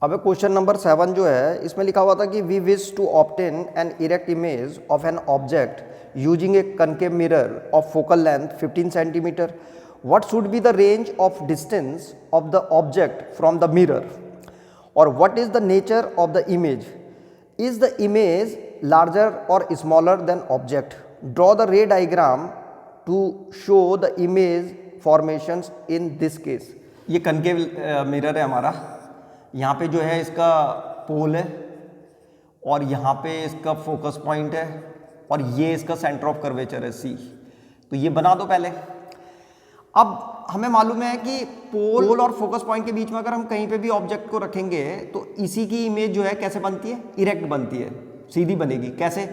अब question number 7 जो है इसमें लिखा हुआ था कि we wish to obtain an erect image of an object using a concave mirror of focal length 15 centimetre. What should be the range of distance of the object from the mirror और what is the nature of the image. Is the image larger or smaller than object. Draw the ray diagram to show the image formations in this case. ये concave mirror है हमारा. यहाँ पे जो है इसका पोल है और यहाँ पे इसका फोकस पॉइंट है और ये इसका सेंटर ऑफ कर्वेचर है C. तो ये बना दो पहले. अब हमें मालूम है कि पोल और फोकस पॉइंट के बीच में अगर हम कहीं पे भी ऑब्जेक्ट को रखेंगे तो इसी की इमेज जो है कैसे बनती है, इरेक्ट बनती है, सीधी बनेगी. कैसे?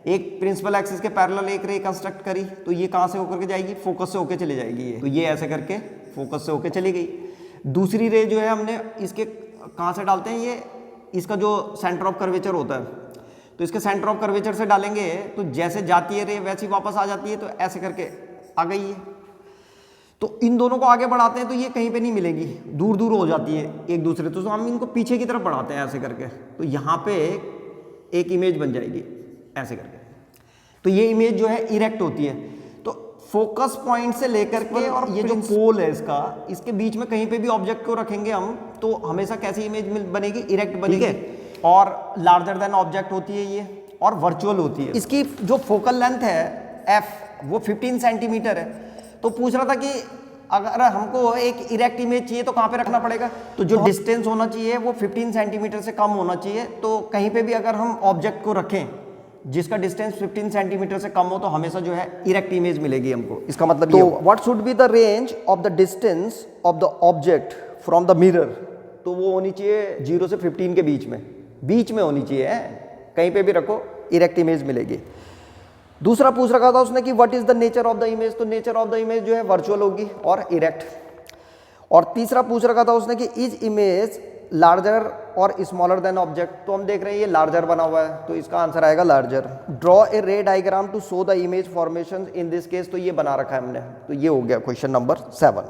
एक प्रिंसिपल एक्सिस के पैरेलल एक रे कंस्ट्रक्ट करी तो ये कहाँ से होकर के जाएगी, फोकस से होकर चली जाएगी. ये तो ये ऐसे करके फोकस से होकर चली गई. दूसरी रे जो है हमने इसके कहाँ से डालते हैं, ये इसका जो सेंटर ऑफ कर्वेचर होता है तो इसके सेंटर ऑफ कर्वेचर से डालेंगे तो जैसे जाती है रे वैसी वापस आ जाती है. तो ऐसे करके आ गई है. तो इन दोनों को आगे बढ़ाते हैं तो ये कहीं पे नहीं मिलेगी, दूर दूर हो जाती है एक दूसरे. तो हम इनको पीछे की तरफ बढ़ाते हैं ऐसे करके. तो यहाँ पे एक इमेज बन जाएगी ऐसे करके. तो ये इमेज जो है इरेक्ट होती है. तो फोकस पॉइंट से लेकर के और ये जो पोल है इसका, इसके बीच में कहीं पे भी ऑब्जेक्ट को रखेंगे हम तो हमेशा कैसी इमेज बनेगी, इरेक्ट बनेगी. और लार्जर देन ऑब्जेक्ट होती है ये और वर्चुअल होती है. इसकी जो फोकल लेंथ है f वो 15 सेंटीमीटर है. तो पूछ रहा था कि अगर हमको एक इरेक्ट इमेज चाहिए तो कहाँ पे रखना पड़ेगा. तो जो डिस्टेंस होना चाहिए वो 15 सेंटीमीटर से कम होना चाहिए. तो कहीं पे भी अगर हम ऑब्जेक्ट को रखें जिसका डिस्टेंस 15 सेंटीमीटर से कम हो तो हमेशा जो है इरेक्ट इमेज मिलेगी हमको. इसका मतलब ये what should be the range of the distance of the object from the mirror. तो वो होनी चाहिए 0 से 15 के बीच में होनी चाहिए. कहीं पे भी रखो इरेक्ट इमेज मिलेगी. दूसरा पूछ रखा था उसने कि what is the nature of the image. तो नेचर ऑफ द इमेज जो है वर्चुअल होगी और इरेक्ट. और तीसरा पूछ रखा था उसने कि इज इमेज लार्जर और स्मॉलर देन ऑब्जेक्ट. तो हम देख रहे हैं ये लार्जर बना हुआ है तो इसका आंसर आएगा larger. Draw a ray diagram to show the image formation in this case. तो ये बना रखा है हमने. तो ये हो गया क्वेश्चन नंबर 7.